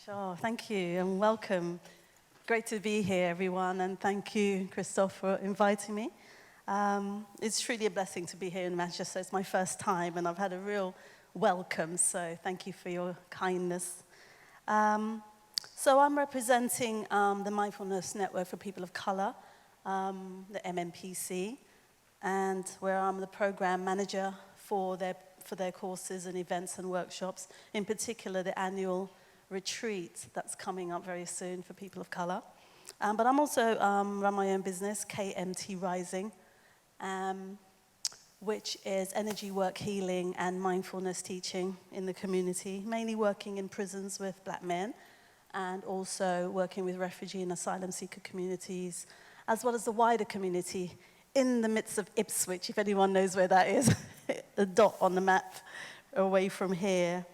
Oh, thank you and welcome. Great to be here, everyone, and thank you, Christoph, for inviting me. It's truly a blessing to be here in Manchester. It's my first time, and I've had a real welcome, so thank you for your kindness. So I'm representing the Mindfulness Network for People of Color, the MMPC, and where I'm the program manager for their courses and events and workshops, in particular the annual retreat that's coming up very soon for people of color. But I'm also run my own business, KMT Rising, which is energy work healing and mindfulness teaching in the community, mainly working in prisons with black men and also working with refugee and asylum seeker communities, as well as the wider community in the midst of Ipswich, if anyone knows where that is, a dot on the map away from here.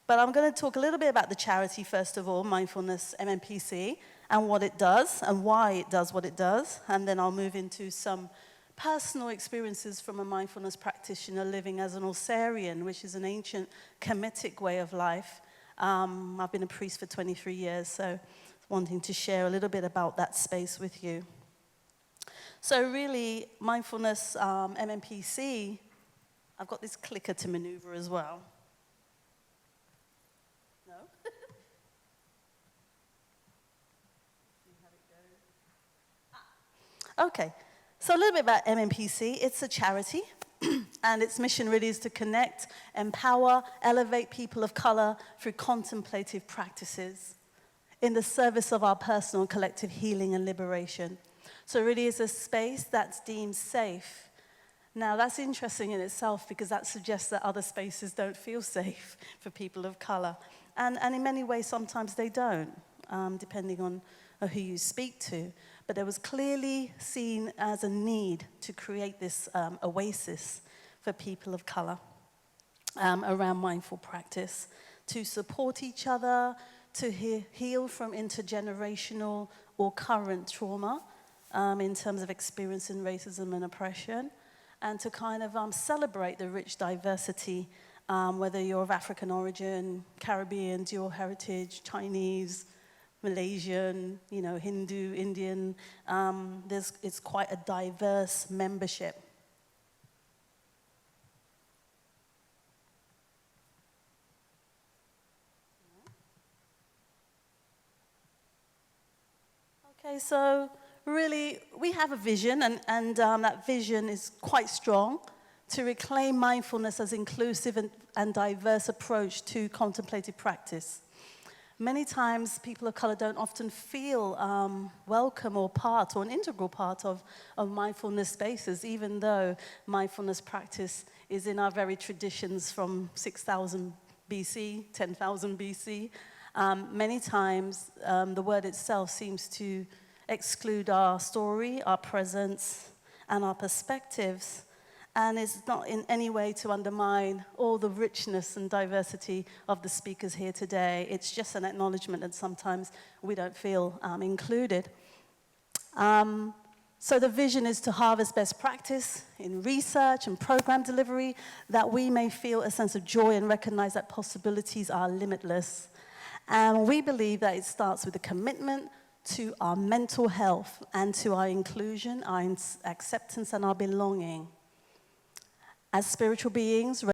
But I'm going to talk a little bit about the charity, first of all, Mindfulness MMPC, and what it does and why it does what it does. And then I'll move into some personal experiences from a mindfulness practitioner living as an Osirian, which is an ancient Kemetic way of life. I've been a priest for 23 years, so wanting to share a little bit about that space with you. So really, Mindfulness MMPC, I've got this clicker to maneuver as well. No? Okay, so a little bit about MMPC. It's a charity, and its mission really is to connect, empower, elevate people of color through contemplative practices in the service of our personal and collective healing and liberation. So it really is a space that's deemed safe. Now, that's interesting in itself because that suggests that other spaces don't feel safe for people of color. And in many ways, sometimes they don't, depending on who you speak to. But there was clearly seen as a need to create this oasis for people of color around mindful practice, to support each other, to heal from intergenerational or current trauma in terms of experiencing racism and oppression, and to kind of celebrate the rich diversity, whether you're of African origin, Caribbean, dual heritage, Chinese, Malaysian, Hindu, Indian. It's quite a diverse membership. Okay, so really, we have a vision, and that vision is quite strong, to reclaim mindfulness as inclusive and diverse approach to contemplative practice. Many times, people of color don't often feel welcome or part or an integral part of mindfulness spaces, even though mindfulness practice is in our very traditions from 6,000 BC, 10,000 BC. Many times, the word itself seems to exclude our story, our presence, and our perspectives, and is not in any way to undermine all the richness and diversity of the speakers here today. It's just an acknowledgement that sometimes we don't feel included. So the vision is to harvest best practice in research and program delivery, that we may feel a sense of joy and recognize that possibilities are limitless. And we believe that it starts with a commitment to our mental health and to our inclusion, our acceptance, and our belonging. As spiritual beings,